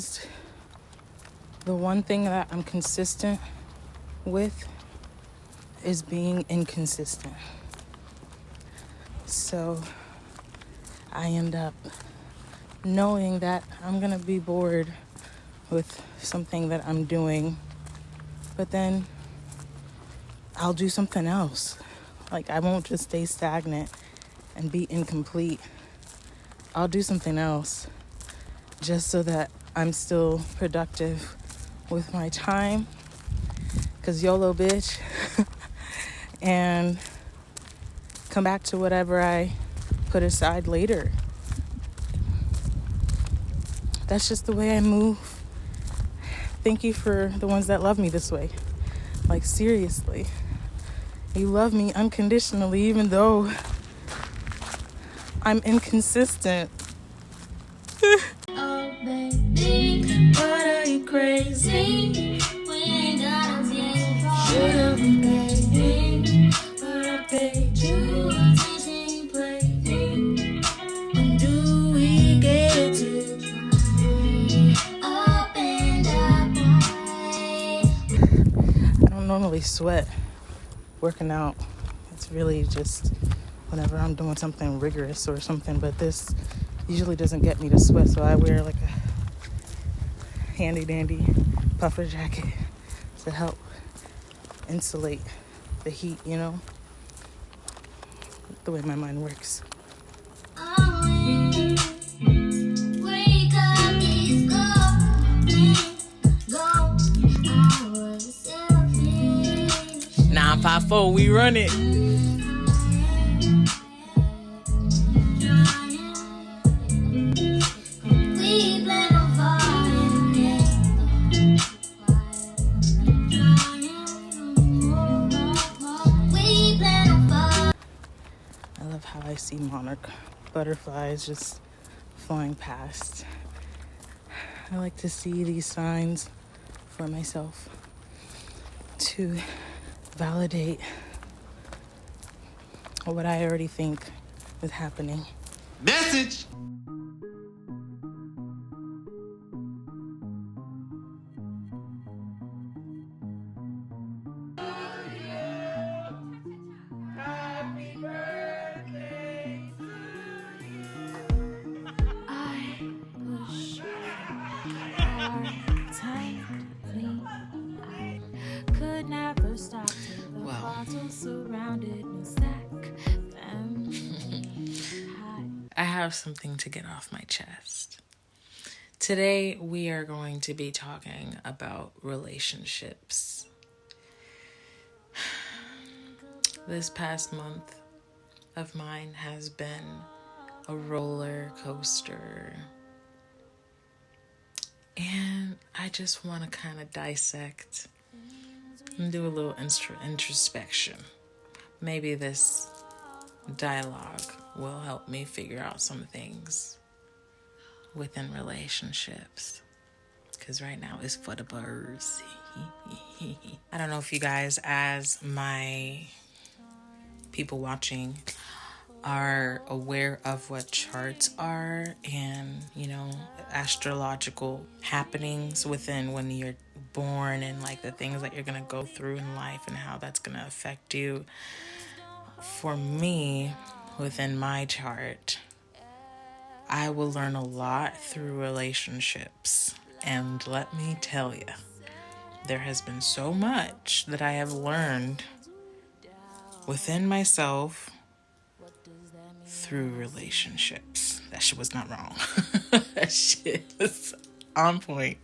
realized the one thing that I'm consistent with is being inconsistent. So I end up knowing that I'm gonna be bored with something that I'm doing, but then I'll do something else. Like, I won't just stay stagnant and be incomplete. I'll do something else just so that I'm still productive with my time, because YOLO, bitch. And come back to whatever I put aside later. That's just the way I move. Thank you for the ones that love me this way. Like, seriously. You love me unconditionally, even though I'm inconsistent. Oh, baby, what are you crazy? We ain't got yet. Should've been baby, but I paid you attention, playing. When do we get to up and up? I don't normally sweat working out. It's really just whenever I'm doing something rigorous or something, but this usually doesn't get me to sweat, so I wear like a handy dandy puffer jacket to help insulate the heat, you know, the way my mind works. Wake up, it's go. 954, we run it. I see monarch butterflies just flying past. I like to see these signs for myself to validate what I already think is happening. Message! I have something to get off my chest. Today, we are going to be talking about relationships. This past month of mine has been a roller coaster. And I just want to kind of dissect and do a little introspection. Maybe this dialogue will help me figure out some things within relationships, because right now it's for the birds. I don't know if you guys, as my people watching, are aware of what charts are and, you know, astrological happenings within when you're born, and like the things that you're gonna go through in life and how that's gonna affect you. For me, within my chart, I will learn a lot through relationships. And let me tell you, there has been so much that I have learned within myself through relationships. That shit was not wrong. That shit was on point.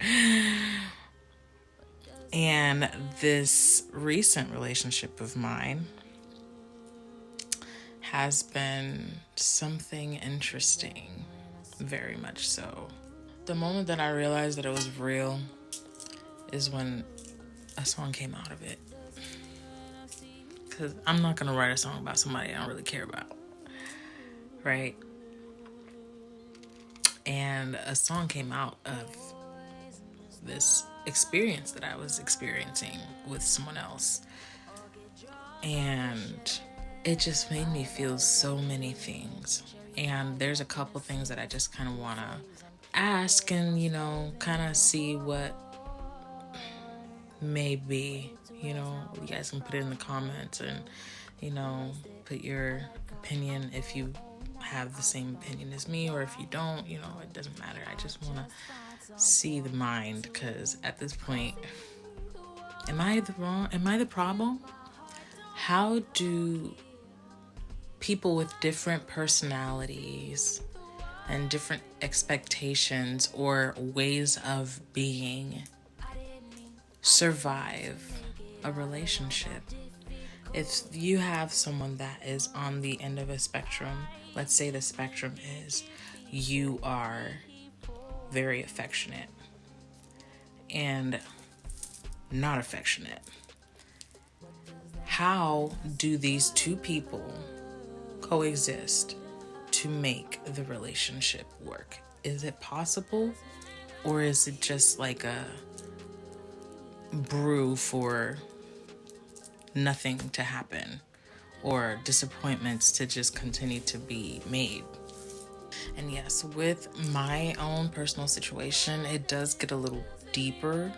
And this recent relationship of mine has been something interesting, very much so. The moment that I realized that it was real is when a song came out of it. Because I'm not going to write a song about somebody I don't really care about, right? And a song came out of this experience that I was experiencing with someone else. And it just made me feel so many things. And there's a couple things that I just kind of want to ask and, kind of see what may be. You guys can put it in the comments and, put your opinion if you have the same opinion as me, or if you don't, it doesn't matter. I just want to see the mind, because at this point, am I the problem? How do people with different personalities and different expectations or ways of being survive a relationship? If you have someone that is on the end of a spectrum, let's say the spectrum is you are very affectionate and not affectionate. How do these two people coexist to make the relationship work? Is it possible, or is it just like a brew for nothing to happen, or disappointments to just continue to be made? And yes, with my own personal situation, it does get a little deeper,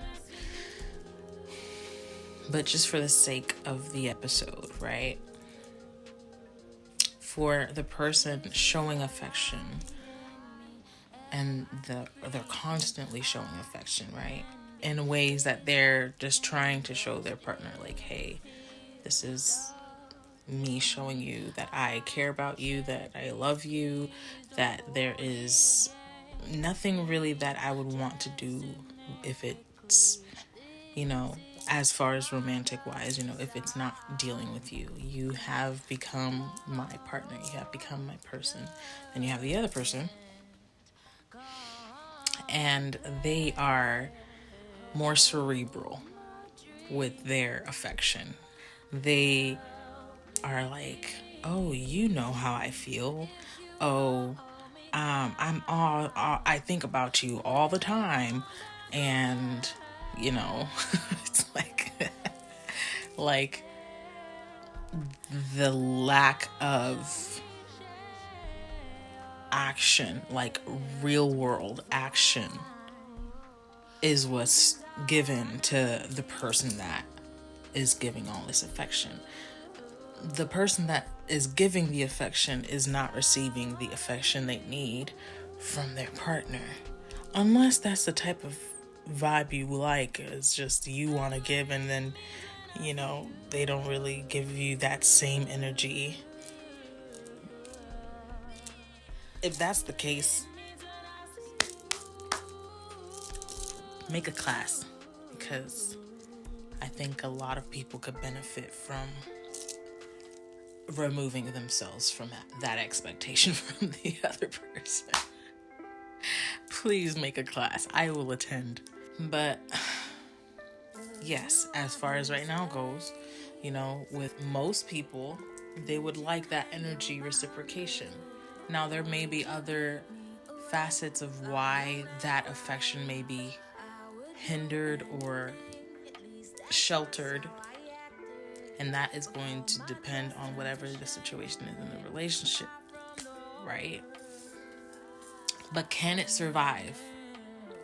but just for the sake of the episode, right? For the person showing affection, and they're constantly showing affection, right? In ways that they're just trying to show their partner, like, hey, this is me showing you that I care about you, that I love you, that there is nothing really that I would want to do if it's, as far as romantic wise, if it's not dealing with you. You have become my partner. You have become my person. And you have the other person, and they are more cerebral with their affection. They are like, oh, you know how I feel. Oh, I think about you all the time. And, it's like the lack of action, like real world action, is what's given to the person that is giving all this affection. The person that is giving the affection is not receiving the affection they need from their partner. Unless that's the type of vibe you like. It's just you want to give, and then, they don't really give you that same energy. If that's the case, make a class, because I think a lot of people could benefit from removing themselves from that expectation from the other person. Please make a class. I will attend. But yes, as far as right now goes, with most people, they would like that energy reciprocation. Now, there may be other facets of why that affection may be hindered or sheltered, and that is going to depend on whatever the situation is in the relationship, right? But can it survive?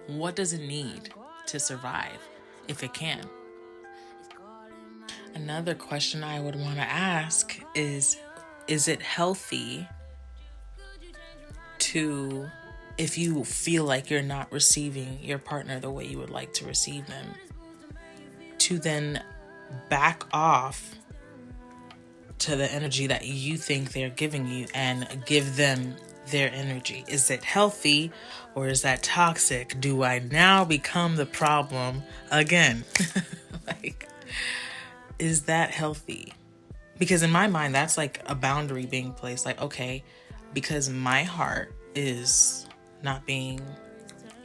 What does it need to survive, if it can? Another question I would want to ask is it healthy to, if you feel like you're not receiving your partner the way you would like to receive them, to then back off to the energy that you think they're giving you and give them their energy? Is it healthy, or is that toxic? Do I now become the problem again? Is that healthy? Because in my mind, that's like a boundary being placed. Like, okay, because my heart is not being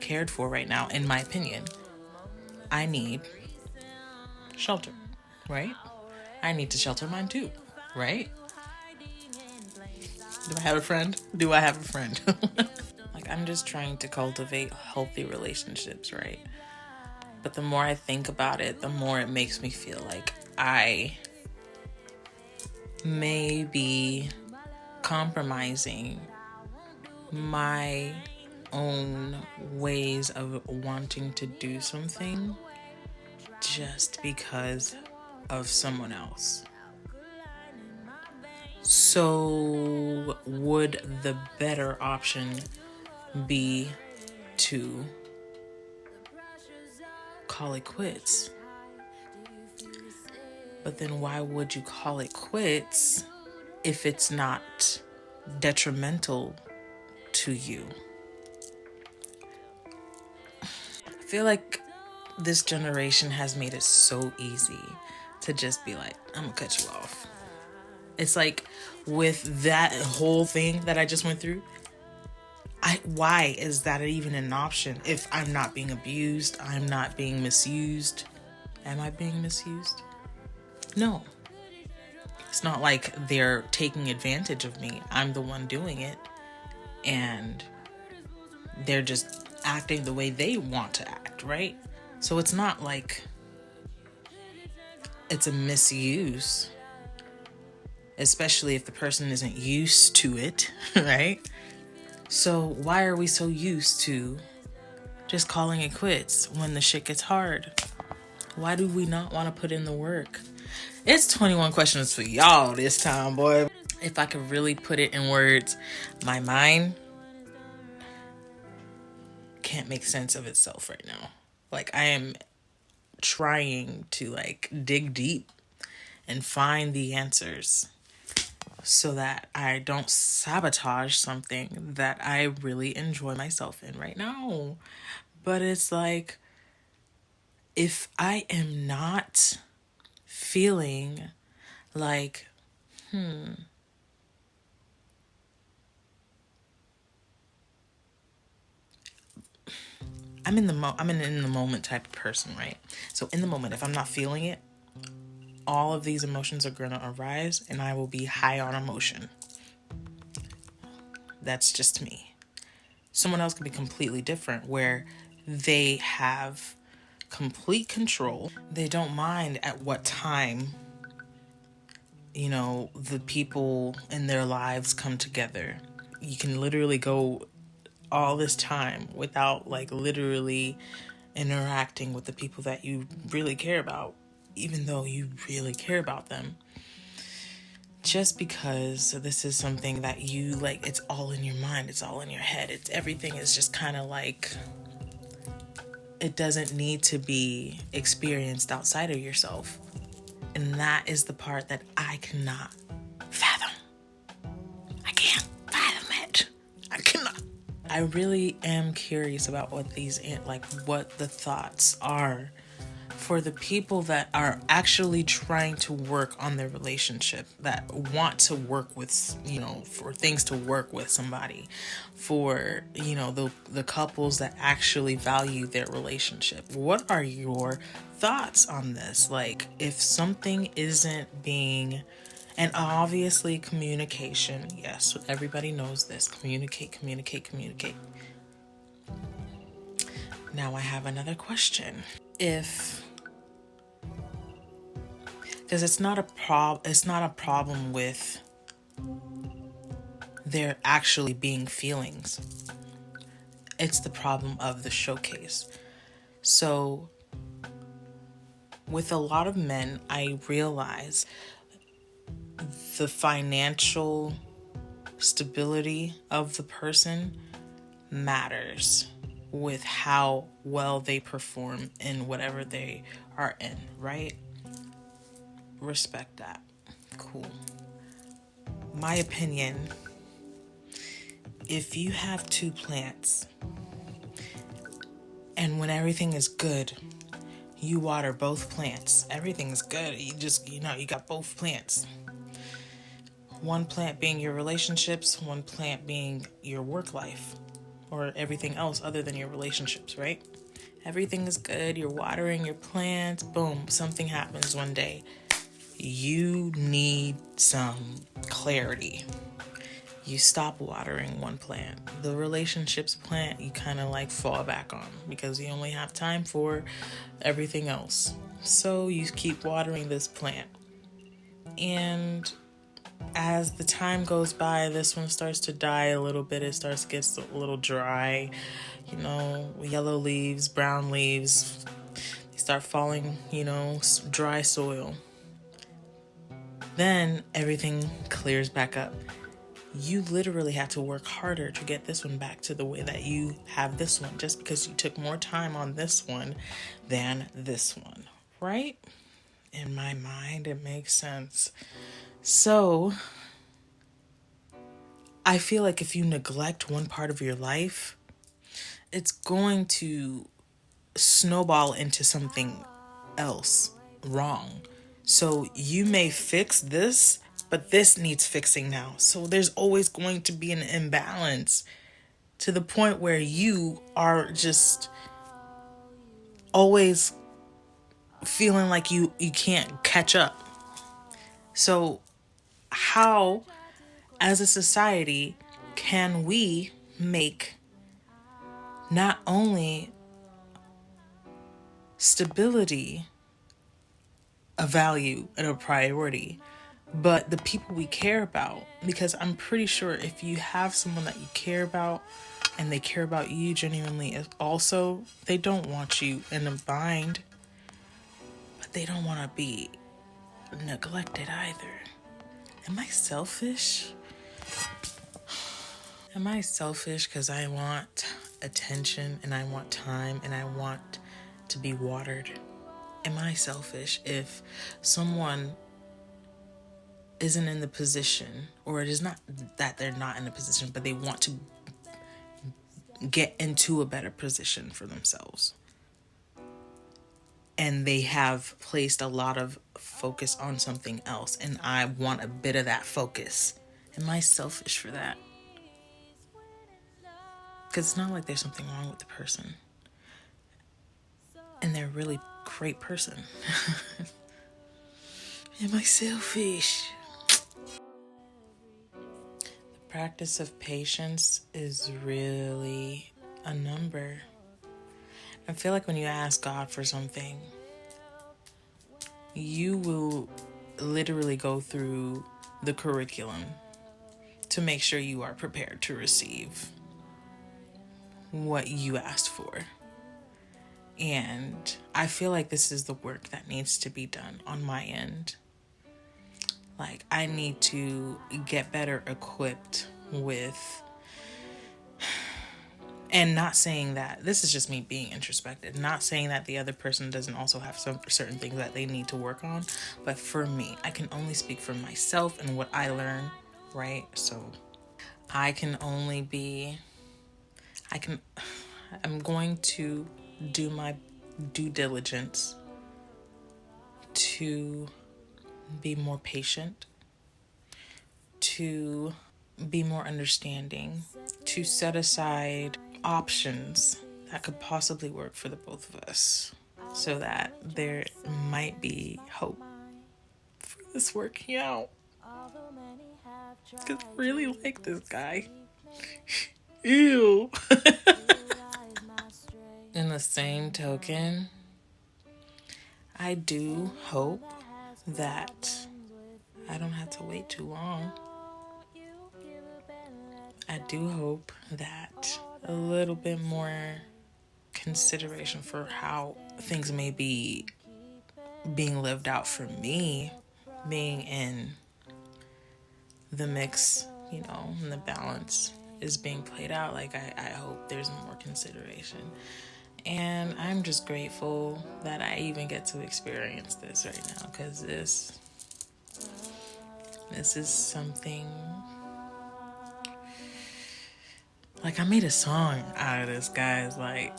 cared for right now, in my opinion, I need shelter, right? I need to shelter mine too, right? Do I have a friend? Like, I'm just trying to cultivate healthy relationships, right? But the more I think about it, the more it makes me feel like I may be compromising my own ways of wanting to do something just because of someone else. So would the better option be to call it quits? But then why would you call it quits if it's not detrimental to you? I feel like this generation has made it so easy to just be like, I'm gonna cut you off. It's like with that whole thing that I just went through, why is that even an option? If I'm not being abused, I'm not being misused. Am I being misused? No. It's not like they're taking advantage of me. I'm the one doing it. And they're just acting the way they want to act, right? So it's not like it's a misuse, especially if the person isn't used to it, right? So why are we so used to just calling it quits when the shit gets hard? Why do we not want to put in the work? It's 21 questions for y'all this time, boy. If I could really put it in words, my mind can't make sense of itself right now. Like, I am trying to dig deep and find the answers so that I don't sabotage something that I really enjoy myself in right now. But it's like, if I am not feeling like, I'm in the moment type of person, right? So in the moment, if I'm not feeling it, all of these emotions are going to arise and I will be high on emotion. That's just me. Someone else can be completely different, where they have complete control. They don't mind at what time, the people in their lives come together. You can literally go all this time without literally interacting with the people that you really care about, even though you really care about them. Just because this is something that you it's all in your mind, it's all in your head. Everything is just kind of it doesn't need to be experienced outside of yourself. And that is the part that I cannot fathom. I can't fathom it. I cannot. I really am curious about what what the thoughts are for the people that are actually trying to work on their relationship, that want to work with, for things to work with somebody, for, the couples that actually value their relationship. What are your thoughts on this? If something isn't being, and obviously communication, yes, everybody knows this, communicate. Now I have another question. Because it's not a problem with there actually being feelings. It's the problem of the showcase. So with a lot of men, I realize the financial stability of the person matters with how well they perform in whatever they are in, right? Respect that. Cool. My opinion, if you have 2 plants and when everything is good, you water both plants, everything's good. You just, you got both plants. One plant being your relationships, one plant being your work life, or everything else other than your relationships, right? Everything is good. You're watering your plants. Boom. Something happens one day. You need some clarity. You stop watering one plant. The relationships plant, you kind of fall back on because you only have time for everything else. So you keep watering this plant. And as the time goes by, this one starts to die a little bit. Gets a little dry. Yellow leaves, brown leaves, they start falling, dry soil. Then everything clears back up. You literally have to work harder to get this one back to the way that you have this one, just because you took more time on this one than this one, right? In my mind, it makes sense. So I feel like if you neglect one part of your life, it's going to snowball into something else wrong. So you may fix this, but this needs fixing now. So there's always going to be an imbalance to the point where you are just always feeling like you can't catch up. So how, as a society, can we make not only stability a value and a priority, but the people we care about? Because I'm pretty sure if you have someone that you care about and they care about you genuinely also, they don't want you in a bind, but they don't want to be neglected either. Am I selfish? Am I selfish because I want attention and I want time and I want to be watered? Am I selfish if someone isn't in the position, or it is not that they're not in the position, but they want to get into a better position for themselves, and they have placed a lot of focus on something else, and I want a bit of that focus? Am I selfish for that? Because it's not like there's something wrong with the person, and they're a really great person. Am I selfish? The practice of patience is really a number. I feel like when you ask God for something, you will literally go through the curriculum to make sure you are prepared to receive what you asked for. And I feel like this is the work that needs to be done on my end. Like, I need to get better equipped with, and not saying that, this is just me being introspective, not saying that the other person doesn't also have some certain things that they need to work on, but for me, I can only speak for myself and what I learn, right? So I'm going to do my due diligence to be more patient, to be more understanding, to set aside options that could possibly work for the both of us, so that there might be hope for this working out. Because I really like this guy. Ew. In the same token, I do hope that I don't have to wait too long. I do hope that a little bit more consideration for how things may be being lived out for me, being in the mix, and the balance is being played out. Like, I hope there's more consideration. And I'm just grateful that I even get to experience this right now, because this is something, like, I made a song out of this, guys. Like,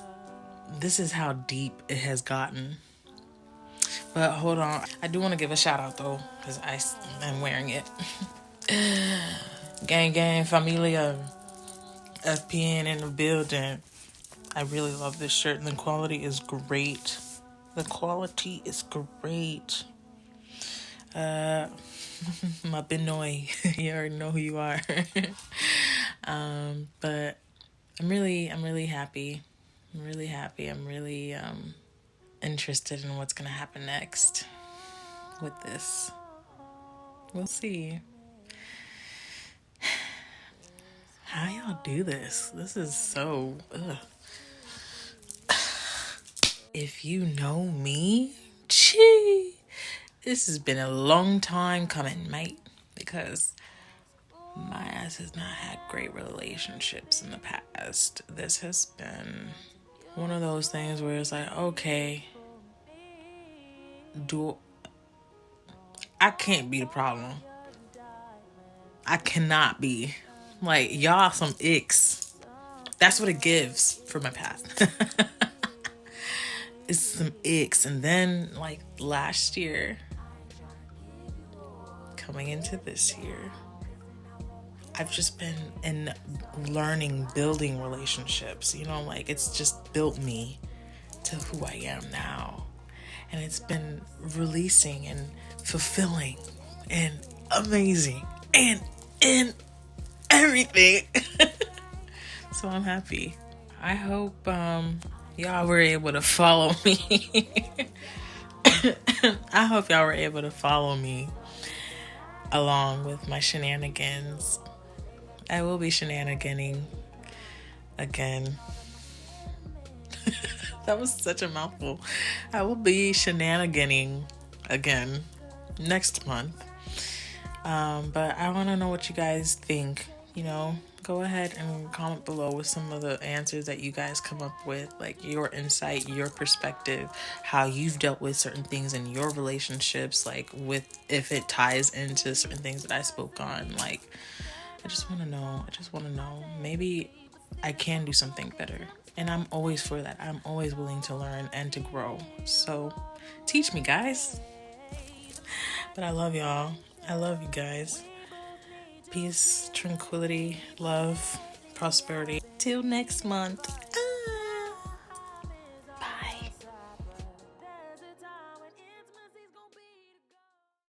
this is how deep it has gotten. But hold on, I do want to give a shout out though, because I'm wearing it. Gang, familia, FPN in the building. I really love this shirt, and the quality is great. My Benoy, you already know who you are. But I'm really happy. I'm really interested in what's gonna happen next with this. We'll see. How y'all do this? This is so... Ugh. If you know me, gee, this has been a long time coming, mate. Because my ass has not had great relationships in the past. This has been one of those things where it's like, okay, I can't be the problem. I cannot be. Like, y'all some icks. That's what it gives for my past. It's some icks. And then, like, last year, coming into this year, I've just been learning, building relationships. You know, like, it's just built me to who I am now. And it's been releasing and fulfilling and amazing and in everything. So I'm happy. I hope y'all were able to follow me. I hope y'all were able to follow me along with my shenanigans. I will be shenaniganing again. That was such a mouthful. I will be shenaniganing again next month. But I want to know what you guys think. You know, go ahead and comment below with some of the answers that you guys come up with, like your insight, your perspective, how you've dealt with certain things in your relationships, like with if it ties into certain things that I spoke on. Like, I just want to know. Maybe I can do something better. And I'm always for that. I'm always willing to learn and to grow. So teach me, guys. But I love y'all. I love you guys. Peace, tranquility, love, prosperity. Till next month.